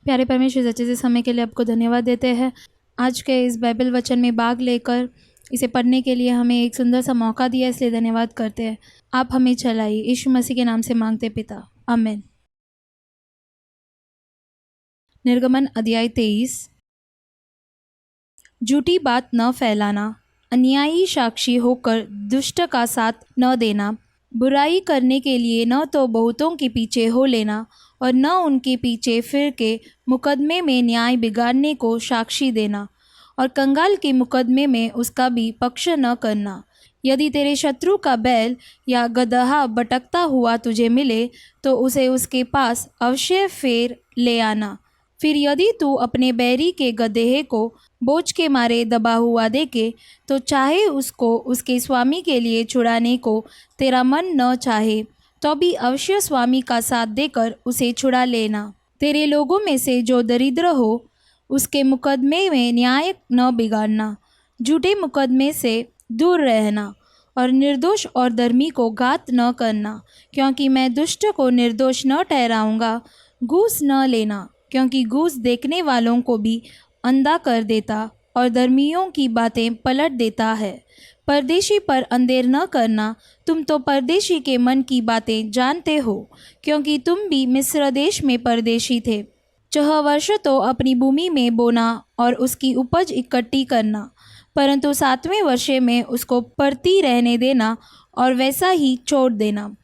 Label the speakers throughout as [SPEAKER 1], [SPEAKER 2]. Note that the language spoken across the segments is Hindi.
[SPEAKER 1] प्यारे परमेश्वर, सच्चे से समय के लिए आपको धन्यवाद देते हैं। आज के इस बाइबल वचन में भाग लेकर इसे पढ़ने के लिए हमें एक सुंदर सा मौका दिया, इसलिए धन्यवाद करते हैं। आप हमें चलाइए, यीशु मसीह के नाम से मांगते पिता, आमीन। निर्गमन अध्याय 23। झूठी बात न फैलाना, अन्यायी साक्षी होकर दुष्ट का साथ न देना, बुराई करने के लिए न तो बहुतों के पीछे हो लेना और न उनके पीछे फिर के मुकदमे में न्याय बिगाड़ने को साक्षी देना, और कंगाल के मुकदमे में उसका भी पक्ष न करना। यदि तेरे शत्रु का बैल या गदहा भटकता हुआ तुझे मिले तो उसे उसके पास अवश्य फेर ले आना। फिर यदि तू अपने बैरी के गदहे को बोझ के मारे दबा हुआ देखे तो चाहे उसको उसके स्वामी के लिए छुड़ाने को तेरा मन न चाहे तो भी अवश्य स्वामी का साथ देकर उसे छुड़ा लेना। तेरे लोगों में से जो दरिद्र हो उसके मुकदमे में न्याय न बिगाड़ना। झूठे मुकदमे से दूर रहना और निर्दोष और धर्मी को घात न करना, क्योंकि मैं दुष्ट को निर्दोष न ठहराऊंगा। घूस न लेना, क्योंकि घूस देखने वालों को भी अंधा कर देता और धर्मियों की बातें पलट देता है। परदेशी पर अंधेर न करना, तुम तो परदेशी के मन की बातें जानते हो, क्योंकि तुम भी मिस्र देश में परदेशी थे। 6 वर्ष तो अपनी भूमि में बोना और उसकी उपज इकट्ठी करना, परंतु 7वें वर्ष में उसको पड़ती रहने देना और वैसा ही छोड़ देना,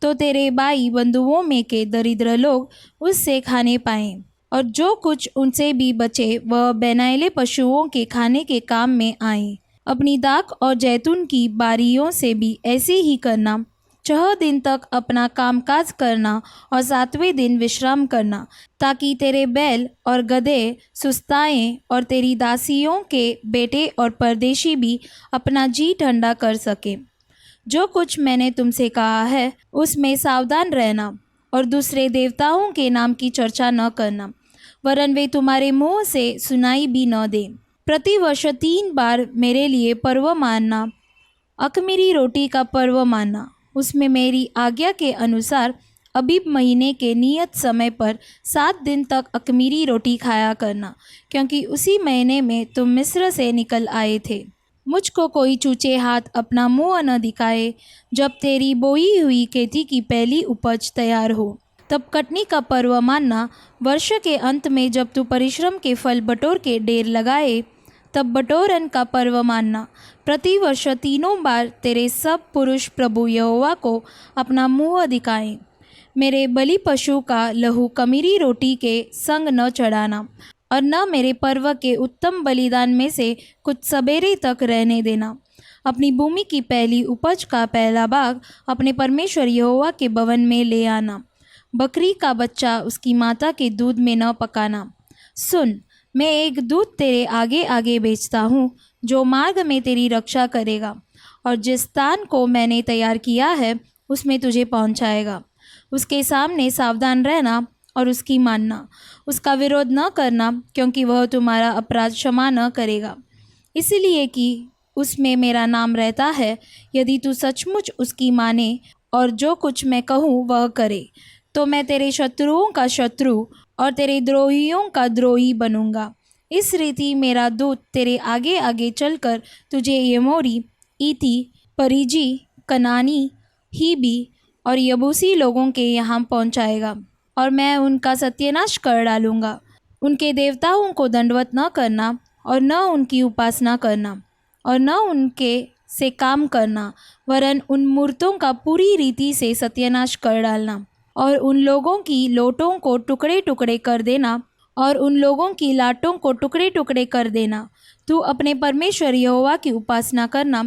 [SPEAKER 1] तो तेरे भाई बंधुओं में के दरिद्र लोग उससे खाने पाएं, और जो कुछ उनसे भी बचे वह बेनैले पशुओं के खाने के काम में आए। अपनी दाख और जैतून की बारियों से भी ऐसे ही करना। 6 दिन तक अपना कामकाज करना और 7वें दिन विश्राम करना, ताकि तेरे बैल और गधे सुस्ताएं और तेरी दासियों के बेटे और परदेशी भी अपना जी ठंडा कर सके। जो कुछ मैंने तुमसे कहा है उसमें सावधान रहना और दूसरे देवताओं के नाम की चर्चा न करना, वरन वे तुम्हारे मुंह से सुनाई भी न दे। प्रति वर्ष 3 बार मेरे लिए पर्व मानना। अख़मीरी रोटी का पर्व मानना, उसमें मेरी आज्ञा के अनुसार अबीब महीने के नियत समय पर 7 दिन तक अख़मीरी रोटी खाया करना, क्योंकि उसी महीने में तुम मिस्र से निकल आए थे। मुझको कोई चूचे हाथ अपना मुँह न दिखाए जब तेरी बोई हुई खेती की पहली उपज तैयार हो। तब कटनी का पर्व मानना। वर्ष के अंत में जब तू परिश्रम के फल बटोर के ढेर लगाए तब बटोरन का पर्व मानना। प्रति वर्ष 3 बार तेरे सब पुरुष प्रभु यहोवा को अपना मुँह दिखाएं। मेरे बलि पशु का लहू ख़मीरी रोटी के संग न चढ़ाना, और न मेरे पर्व के उत्तम बलिदान में से कुछ सबेरे तक रहने देना। अपनी भूमि की पहली उपज का पहला भाग अपने परमेश्वर यहोवा के भवन में ले आना। बकरी का बच्चा उसकी माता के दूध में न पकाना। सुन, मैं एक दूत तेरे आगे आगे भेजता हूँ, जो मार्ग में तेरी रक्षा करेगा और जिस स्थान को मैंने तैयार किया है उसमें तुझे पहुँचाएगा। उसके सामने सावधान रहना और उसकी मानना। उसका विरोध न करना, क्योंकि वह तुम्हारा अपराध क्षमा न करेगा, इसलिए कि उसमें मेरा नाम रहता है। यदि तू सचमुच उसकी माने और जो कुछ मैं कहूँ वह करे, तो मैं तेरे शत्रुओं का शत्रु और तेरे द्रोहियों का द्रोही बनूंगा। इस रीति मेरा दूत तेरे आगे आगे चलकर तुझे यमोरी, ईथी, परिजी, कनानी, हिबी और यबूसी लोगों के यहाँ पहुँचाएगा, और मैं उनका सत्यानाश कर डालूँगा। उनके देवताओं को दंडवत न करना और न उनकी उपासना करना और न उनके से काम करना, वरन उन मूर्तों का पूरी रीति से सत्यानाश कर डालना और उन लोगों की लोटों को टुकड़े टुकड़े कर देना और उन लोगों की लाटों को टुकड़े टुकड़े कर देना। तू अपने परमेश्वर यहोवा की उपासना करना,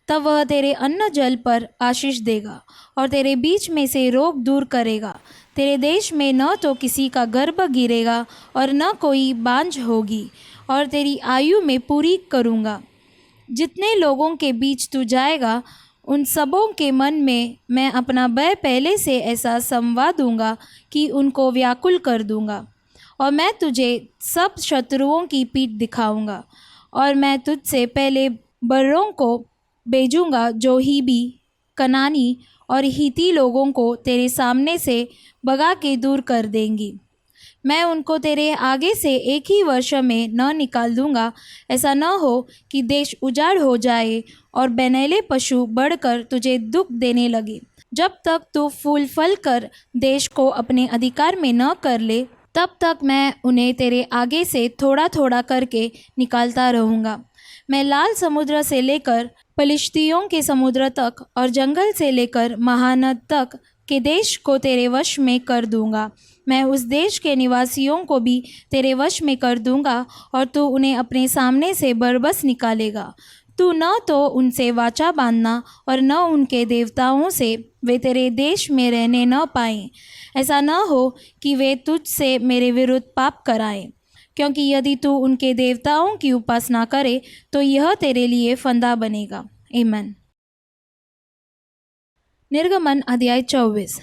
[SPEAKER 1] तब वह तेरे अन्न जल पर आशीष देगा और तेरे बीच में से रोग दूर करेगा। तेरे देश में न तो किसी का गर्भ गिरेगा और न कोई बांझ होगी, और तेरी आयु में पूरी करूँगा। जितने लोगों के बीच तू जाएगा उन सबों के मन में मैं अपना भय पहले से ऐसा समवा दूंगा कि उनको व्याकुल कर दूंगा। और मैं तुझे सब शत्रुओं की पीठ दिखाऊंगा, और मैं तुझसे पहले बर्रों को भेजूंगा जो हिबी, कनानी और हिती लोगों को तेरे सामने से भगा के दूर कर देंगी। मैं उनको तेरे आगे से एक ही वर्ष में न निकाल दूंगा। ऐसा न हो कि देश उजाड़ हो जाए और बनैले पशु बढ़कर तुझे दुख देने लगे। जब तक तू फूल फल कर देश को अपने अधिकार में न कर ले, तब तक मैं उन्हें तेरे आगे से थोड़ा थोड़ा करके निकालता रहूँगा। मैं लाल समुद्र से लेकर पलिश्तियों के समुद्र तक और जंगल से लेकर महानद तक के देश को तेरे वश में कर दूंगा। मैं उस देश के निवासियों को भी तेरे वश में कर दूंगा और तू उन्हें अपने सामने से बरबस निकालेगा। तू न तो उनसे वाचा बांधना और न उनके देवताओं से, वे तेरे देश में रहने न पाएं। ऐसा न हो कि वे तुझ से मेरे विरुद्ध पाप कराएं, क्योंकि यदि तू उनके देवताओं की उपासना करे तो यह तेरे लिए फंदा बनेगा। आमीन। निर्गमन अध्याय 24।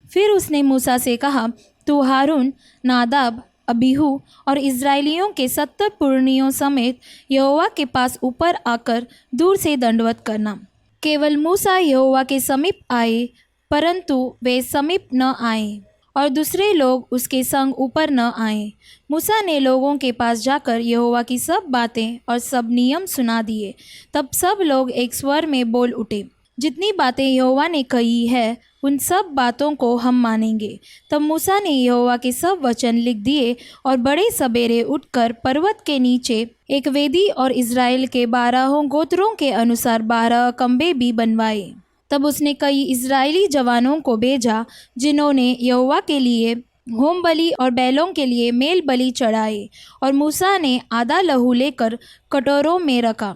[SPEAKER 1] फिर उसने मूसा से कहा, तू हारून, नादाब, अबीहू और इज़राइलियों के 70 पुरनियों समेत यहोवा के पास ऊपर आकर दूर से दंडवत करना। केवल मूसा यहोवा के समीप आए, परंतु वे समीप न आए और दूसरे लोग उसके संग ऊपर न आए। मूसा ने लोगों के पास जाकर यहोवा की सब बातें और सब नियम सुना दिए। तब सब लोग एक स्वर में बोल उठे, जितनी बातें यहोवा ने कही है उन सब बातों को हम मानेंगे। तब मूसा ने यहोवा के सब वचन लिख दिए और बड़े सबेरे उठकर पर्वत के नीचे एक वेदी और इज़राइल के 12 गोत्रों के अनुसार 12 खम्भे भी बनवाए। तब उसने कई इज़राइली जवानों को भेजा, जिन्होंने यहोवा के लिए होम बलि और बैलों के लिए मेल बलि चढ़ाए। और मूसा ने आधा लहू लेकर कटोरों में रखा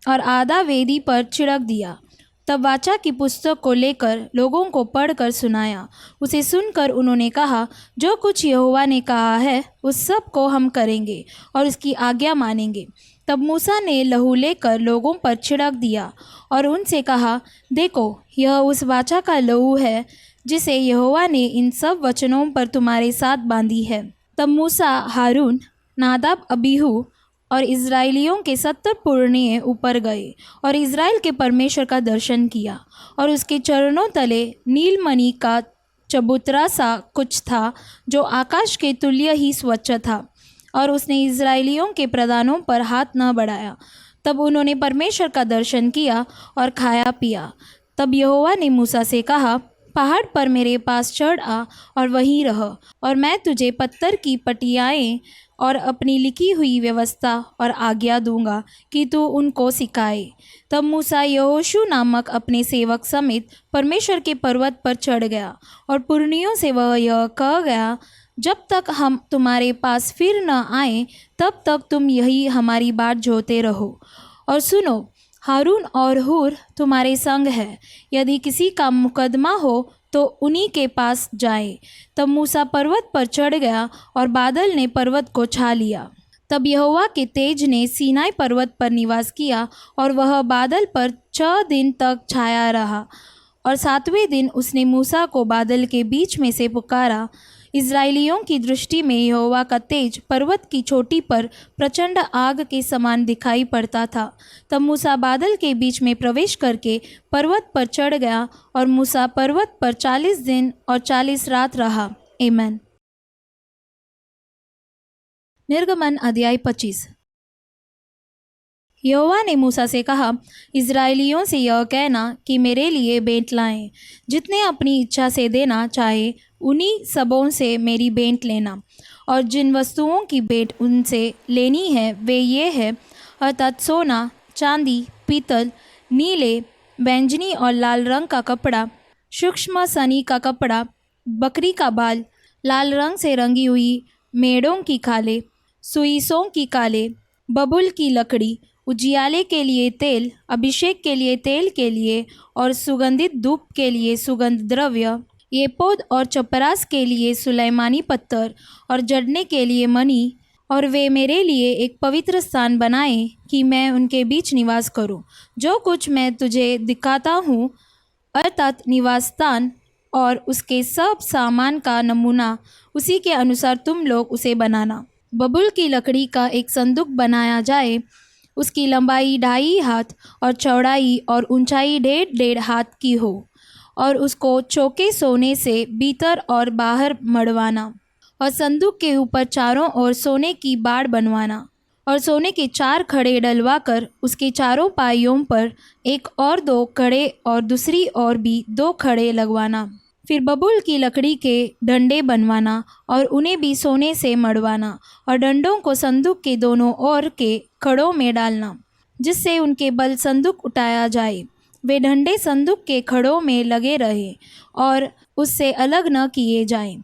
[SPEAKER 1] और आधा वेदी पर छिड़क दिया। तब वाचा की पुस्तक को लेकर लोगों को पढ़कर सुनाया। उसे सुनकर उन्होंने कहा, जो कुछ यहोवा ने कहा है उस सब को हम करेंगे और उसकी आज्ञा मानेंगे। तब मूसा ने लहू लेकर लोगों पर छिड़क दिया और उनसे कहा, देखो, यह उस वाचा का लहू है जिसे यहोवा ने इन सब वचनों पर तुम्हारे साथ बांधी है। तब मूसा, हारून, नादाब, अबीहू और इज़राइलियों के 70 पुरनिये ऊपर गए और इज़राइल के परमेश्वर का दर्शन किया। और उसके चरणों तले नीलमणि का चबूतरा सा कुछ था, जो आकाश के तुल्य ही स्वच्छ था। और उसने इज़राइलियों के प्रधानों पर हाथ न बढ़ाया। तब उन्होंने परमेश्वर का दर्शन किया और खाया पिया। तब यहोवा ने मूसा से कहा, पहाड़ पर मेरे पास चढ़ आ और वहीं रह, और मैं तुझे पत्थर की पटियाएँ और अपनी लिखी हुई व्यवस्था और आज्ञा दूंगा कि तू उनको सिखाए। तब मूसा यहोशू नामक अपने सेवक समेत परमेश्वर के पर्वत पर चढ़ गया और पुरनियों से वह यह कह गया, जब तक हम तुम्हारे पास फिर न आए तब तक तुम यही हमारी बाट जोहते रहो। और सुनो, हारून और हूर तुम्हारे संग है। यदि किसी का मुकदमा हो तो उन्हीं के पास जाए। तब मूसा पर्वत पर चढ़ गया और बादल ने पर्वत को छा लिया। तब यहोवा के तेज ने सीनाई पर्वत पर निवास किया और वह बादल पर 6 दिन तक छाया रहा। और 7वें दिन उसने मूसा को बादल के बीच में से पुकारा। इज़राइलियों की दृष्टि में यहोवा का तेज पर्वत की चोटी पर प्रचंड आग के समान दिखाई पड़ता था। तब मूसा बादल के बीच में प्रवेश करके पर्वत पर चढ़ गया और मूसा पर्वत पर 40 दिन और 40 रात रहा। आमीन। निर्गमन अध्याय 25। यहोवा ने मूसा से कहा, इज़राइलियों से यह कहना कि मेरे लिए भेंट लाएं। जितने अपनी इच्छा से देना चाहे उन्हीं सबों से मेरी भेंट लेना। और जिन वस्तुओं की भेंट उनसे लेनी है वे ये है, अर्थात सोना, चांदी, पीतल, नीले, बैंगनी और लाल रंग का कपड़ा, सूक्ष्म सनी का कपड़ा, बकरी का बाल, लाल रंग से रंगी हुई मेढ़ों की खालें, सुइसों की काले, बबूल की लकड़ी, उजियाले के लिए तेल, अभिषेक के लिए तेल के लिए और सुगंधित धूप के लिए सुगंध द्रव्य, येपोद और चपरास के लिए सुलैमानी पत्थर और जड़ने के लिए मणि। और वे मेरे लिए एक पवित्र स्थान बनाएं कि मैं उनके बीच निवास करूं। जो कुछ मैं तुझे दिखाता हूँ, अर्थात निवास स्थान और उसके सब सामान का नमूना, उसी के अनुसार तुम लोग उसे बनाना। बबूल की लकड़ी का एक संदूक बनाया जाए। उसकी लंबाई 2.5 हाथ और चौड़ाई और ऊंचाई 1.5 हाथ की हो। और उसको चौके सोने से भीतर और बाहर मढ़वाना, और संदूक के ऊपर चारों ओर सोने की बाड़ बनवाना, और सोने के 4 खड़े डलवा कर उसके चारों पाइयों पर एक और 2 खड़े और दूसरी ओर भी 2 खड़े लगवाना। फिर बबूल की लकड़ी के डंडे बनवाना और उन्हें भी सोने से मढ़वाना, और डंडों को संदूक के दोनों ओर के खड़ों में डालना, जिससे उनके बल संदूक उठाया जाए। वे डंडे संदूक के खड़ों में लगे रहे और उससे अलग न किए जाएं।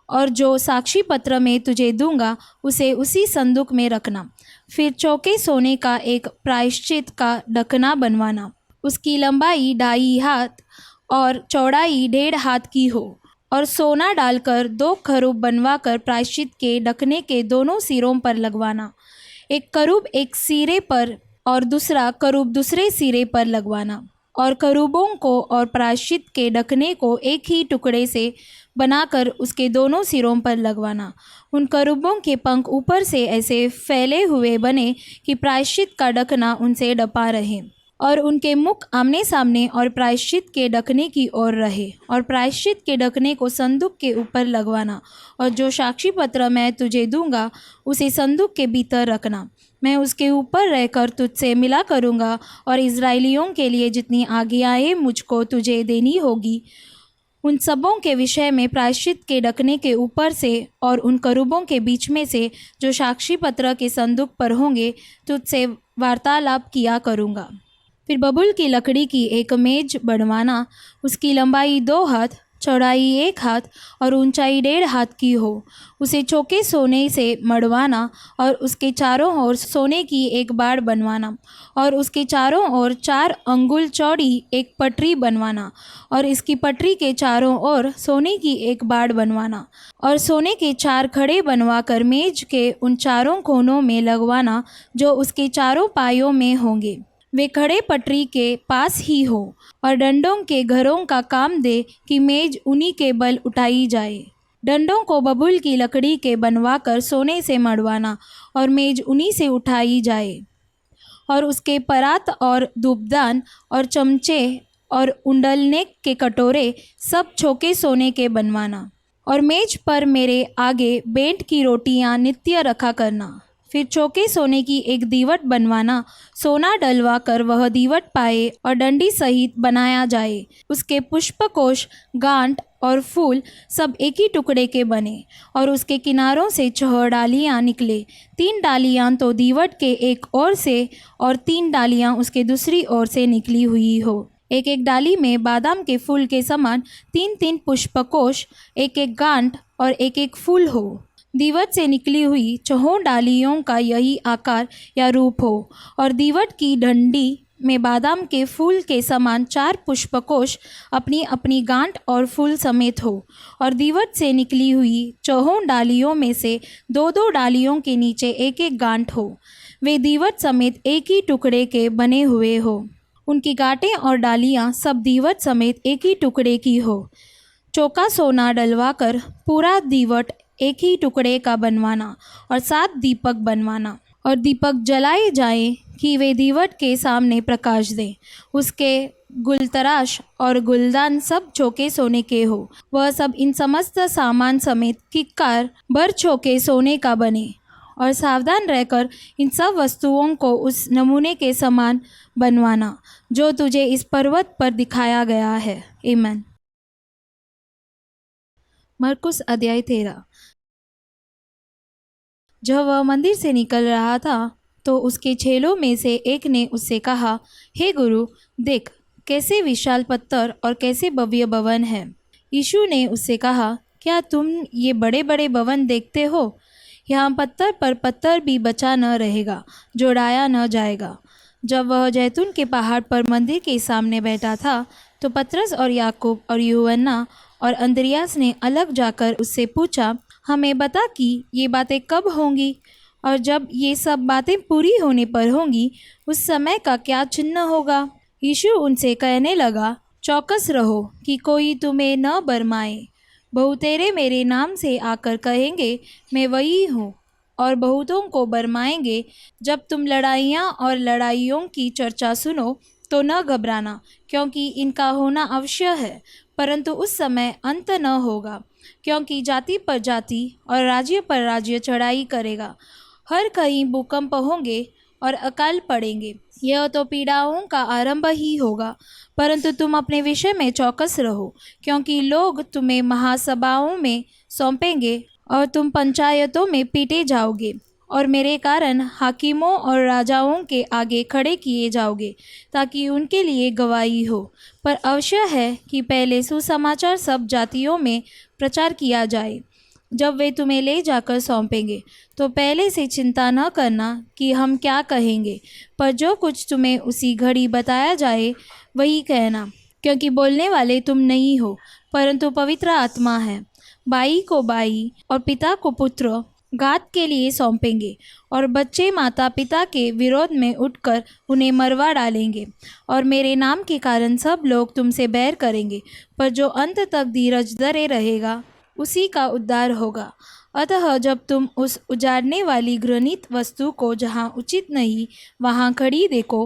[SPEAKER 1] और जो साक्षी पत्र मैं तुझे दूंगा उसे उसी संदूक में रखना। फिर चौके सोने का एक प्रायश्चित का ढकना बनवाना, उसकी लंबाई 2.5 हाथ और चौड़ाई 1.5 हाथ की हो, और सोना डालकर 2 करूब बनवाकर प्रायश्चित के ढकने के दोनों सिरों पर लगवाना। एक करूब एक सिरे पर और दूसरा करूब दूसरे सिरे पर लगवाना, और करूबों को और प्रायश्चित के ढकने को एक ही टुकड़े से बनाकर उसके दोनों सिरों पर लगवाना। उन करूबों के पंख ऊपर से ऐसे फैले हुए बने कि प्रायश्चित का ढकना उनसे ढपा रहे, और उनके मुख आमने सामने और प्रायश्चित के ढकने की ओर रहे, और प्रायश्चित के ढकने को संदूक के ऊपर लगवाना। और जो साक्षी पत्र मैं तुझे दूंगा उसे संदूक के भीतर रखना। मैं उसके ऊपर रहकर तुझसे मिला करूँगा, और इज़राइलियों के लिए जितनी आज्ञाएँ मुझको तुझे देनी होगी उन सबों के विषय में प्रायश्चित के ढकने के ऊपर से और उन करूबों के बीच में से जो साक्षी पत्र के संदूक पर होंगे तुझसे वार्तालाप किया करूँगा। फिर बबूल की लकड़ी की एक मेज बनवाना, उसकी लंबाई 2 हाथ, चौड़ाई 1 हाथ और ऊंचाई 1.5 हाथ की हो। उसे चौके सोने से मढ़वाना, और उसके चारों ओर सोने की एक बाड़ बनवाना, और उसके चारों ओर 4 अंगुल चौड़ी एक पटरी बनवाना, और इसकी पटरी के चारों ओर सोने की एक बाड़ बनवाना, और सोने के 4 खड़े बनवाकर मेज के उन चारों कोनों में लगवाना जो उसके चारों पायों में होंगे। वे खड़े पटरी के पास ही हो, और डंडों के घरों का काम दे कि मेज उन्हीं के बल उठाई जाए। डंडों को बबूल की लकड़ी के बनवाकर सोने से मढ़वाना, और मेज उन्हीं से उठाई जाए। और उसके परात और धूपदान और चमचे और उंडलने के कटोरे सब चौके सोने के बनवाना। और मेज पर मेरे आगे बेंट की रोटियां नित्य रखा करना। फिर चौके सोने की एक दीवट बनवाना, सोना डलवा कर वह दीवट पाए और डंडी सहित बनाया जाए। उसके पुष्पकोश, गांठ और फूल सब एक ही टुकड़े के बने, और उसके किनारों से 6 डालियां निकले। 3 डालियां तो दीवट के एक ओर से और 3 डालियां उसके दूसरी ओर से निकली हुई हो। एक एक डाली में बादाम के फूल के समान 3-3 पुष्पकोश, एक एक गांठ और एक एक फूल हो। दीवट से निकली हुई 4 डालियों का यही आकार या रूप हो, और दीवट की डंडी में बादाम के फूल के समान 4 पुष्पकोश अपनी अपनी गांठ और फूल समेत हो। और दीवट से निकली हुई 4 डालियों में से 2-2 डालियों के नीचे एक एक गांठ हो। वे दीवट समेत एक ही टुकड़े के बने हुए हो। उनकी गांठें और डालियां सब दीवट समेत एक ही टुकड़े की हो। चौका सोना डलवाकर पूरा दीवट एक ही टुकड़े का बनवाना, और 7 दीपक बनवाना, और दीपक जलाए जाएं कि वे दीवट के सामने प्रकाश दें। उसके गुलतराश और गुलदान सब चौके सोने के हो। वह सब इन समस्त सामान समेत किक्कार भर चौके सोने का बने, और सावधान रहकर इन सब वस्तुओं को उस नमूने के समान बनवाना जो तुझे इस पर्वत पर दिखाया गया है। आमीन। मरकुस अध्याय 13। जब वह मंदिर से निकल रहा था तो उसके चेलों में से एक ने उससे कहा, हे गुरु, देख कैसे विशाल पत्थर और कैसे भव्य भवन है। यीशु ने उससे कहा, क्या तुम ये बड़े बड़े भवन देखते हो? यहाँ पत्थर पर पत्थर भी बचा न रहेगा, जोड़ाया न जाएगा। जब वह जैतून के पहाड़ पर मंदिर के सामने बैठा था तो पतरस और याकूब और यूहन्ना और अंद्रियास ने अलग जाकर उससे पूछा, हमें बता कि ये बातें कब होंगी, और जब ये सब बातें पूरी होने पर होंगी उस समय का क्या चिन्ह होगा? यीशु उनसे कहने लगा, चौकस रहो कि कोई तुम्हें न भरमाए। बहुतेरे मेरे नाम से आकर कहेंगे, मैं वही हूँ, और बहुतों को भरमाएंगे। जब तुम लड़ाइयाँ और लड़ाइयों की चर्चा सुनो तो न घबराना, क्योंकि इनका होना अवश्य है, परंतु उस समय अंत न होगा। क्योंकि जाति पर जाति और राज्य पर राज्य चढ़ाई करेगा, हर कहीं भूकंप होंगे और अकाल पड़ेंगे। यह तो पीड़ाओं का आरंभ ही होगा। परंतु तुम अपने विषय में चौकस रहो, क्योंकि लोग तुम्हें महासभाओं में सौंपेंगे और तुम पंचायतों में पीटे जाओगे और मेरे कारण हाकिमों और राजाओं के आगे खड़े किए जाओगे, ताकि उनके लिए गवाही हो। पर अवश्य है कि पहले सुसमाचार सब जातियों में प्रचार किया जाए। जब वे तुम्हें ले जाकर सौंपेंगे तो पहले से चिंता न करना कि हम क्या कहेंगे, पर जो कुछ तुम्हें उसी घड़ी बताया जाए वही कहना, क्योंकि बोलने वाले तुम नहीं हो, परंतु पवित्र आत्मा है। बाई को बाई और पिता को पुत्र घात के लिए सौंपेंगे, और बच्चे माता पिता के विरोध में उठकर उन्हें मरवा डालेंगे। और मेरे नाम के कारण सब लोग तुमसे बैर करेंगे, पर जो अंत तक धीरज धरे रहेगा उसी का उद्धार होगा। अतः जब तुम उस उजाड़ने वाली घृणित वस्तु को जहाँ उचित नहीं वहाँ खड़ी देखो,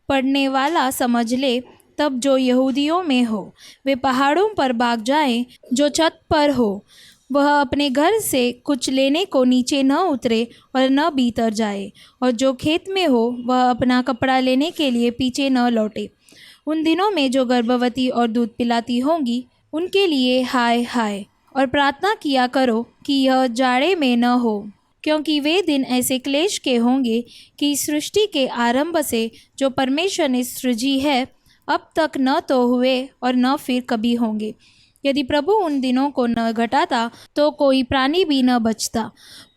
[SPEAKER 1] पढ़ने वाला समझ ले, तब जो यहूदियों में हो वे पहाड़ों पर भाग जाएं, जो छत पर हो वह अपने घर से कुछ लेने को नीचे न उतरे और न भीतर जाए, और जो खेत में हो वह अपना कपड़ा लेने के लिए पीछे न लौटे। उन दिनों में जो गर्भवती और दूध पिलाती होंगी उनके लिए हाय हाय। और प्रार्थना किया करो कि यह जाड़े में न हो, क्योंकि वे दिन ऐसे क्लेश के होंगे कि सृष्टि के आरंभ से जो परमेश्वर ने सृजी है अब तक न तो हुए और न फिर कभी होंगे। यदि प्रभु उन दिनों को न घटाता तो कोई प्राणी भी न बचता,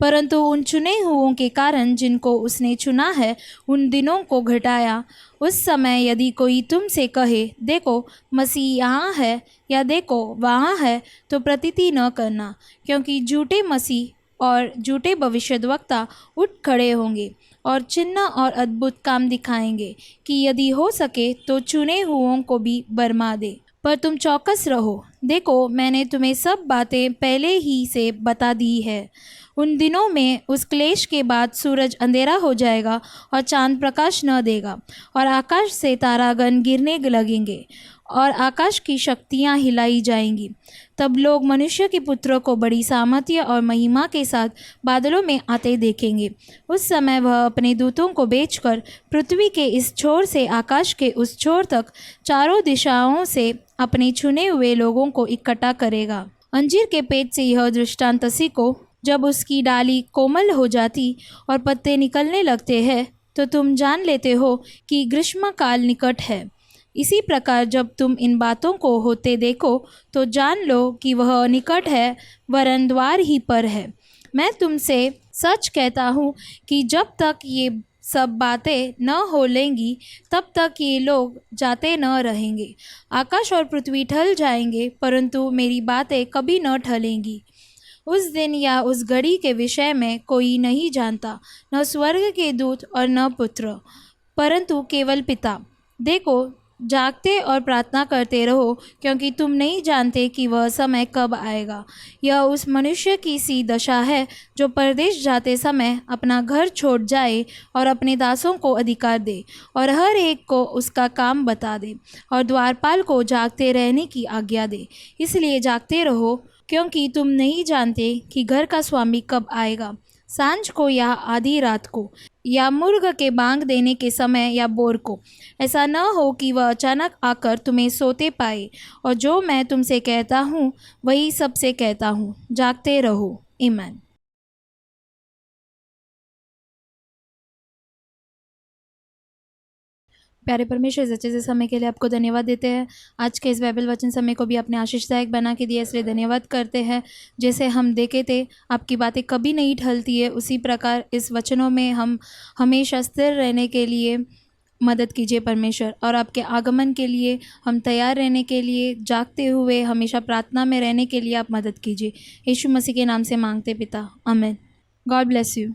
[SPEAKER 1] परंतु उन चुने हुओं के कारण जिनको उसने चुना है उन दिनों को घटाया। उस समय यदि कोई तुमसे कहे देखो मसीह यहाँ है या देखो वहाँ है, तो प्रतीति न करना, क्योंकि झूठे मसीह और झूठे भविष्यद्वक्ता उठ खड़े होंगे और चिन्ह और अद्भुत काम दिखाएंगे, कि यदि हो सके तो चुने हुओं को भी बरमा दे। पर तुम चौकस रहो, देखो मैंने तुम्हें सब बातें पहले ही से बता दी है। उन दिनों में उस क्लेश के बाद सूरज अंधेरा हो जाएगा और चांद प्रकाश न देगा, और आकाश से तारागण गिरने लगेंगे और आकाश की शक्तियाँ हिलाई जाएंगी। तब लोग मनुष्य के पुत्र को बड़ी सामर्थ्य और महिमा के साथ बादलों में आते देखेंगे। उस समय वह अपने दूतों को भेजकर पृथ्वी के इस छोर से आकाश के उस छोर तक चारों दिशाओं से अपने चुने हुए लोगों को इकट्ठा करेगा। अंजीर के पेट से यह दृष्टांत सीखो, जब उसकी डाली कोमल हो जाती और पत्ते निकलने लगते हैं तो तुम जान लेते हो कि ग्रीष्मकाल निकट है। इसी प्रकार जब तुम इन बातों को होते देखो तो जान लो कि वह निकट है, वरन द्वार ही पर है। मैं तुमसे सच कहता हूँ कि जब तक ये सब बातें न हो लेंगी तब तक ये लोग जाते न रहेंगे। आकाश और पृथ्वी टल जाएंगे, परंतु मेरी बातें कभी न टलेंगी। उस दिन या उस घड़ी के विषय में कोई नहीं जानता, न स्वर्ग के दूत और न पुत्र, परंतु केवल पिता। देखो जागते और प्रार्थना करते रहो, क्योंकि तुम नहीं जानते कि वह समय कब आएगा। यह उस मनुष्य की सी दशा है जो परदेश जाते समय अपना घर छोड़ जाए और अपने दासों को अधिकार दे और हर एक को उसका काम बता दे और द्वारपाल को जागते रहने की आज्ञा दे। इसलिए जागते रहो, क्योंकि तुम नहीं जानते कि घर का स्वामी कब आएगा, सांझ को या आधी रात को, या मुर्ग के बांग देने के समय या बोर को। ऐसा न हो कि वह अचानक आकर तुम्हें सोते पाए। और जो मैं तुमसे कहता हूँ वही सबसे कहता हूँ, जागते रहो। आमीन। प्यारे परमेश्वर, इस अच्छे से समय के लिए आपको धन्यवाद देते हैं। आज के इस बाइबल वचन समय को भी आपने आशीषदायक बना के दिया, इसलिए धन्यवाद करते हैं। जैसे हम देखे थे आपकी बातें कभी नहीं ढलती है, उसी प्रकार इस वचनों में हम हमेशा स्थिर रहने के लिए मदद कीजिए परमेश्वर, और आपके आगमन के लिए हम तैयार रहने के लिए, जागते हुए हमेशा प्रार्थना में रहने के लिए आप मदद कीजिए। यीशु मसीह के नाम से मांगते पिता, आमीन। God bless you.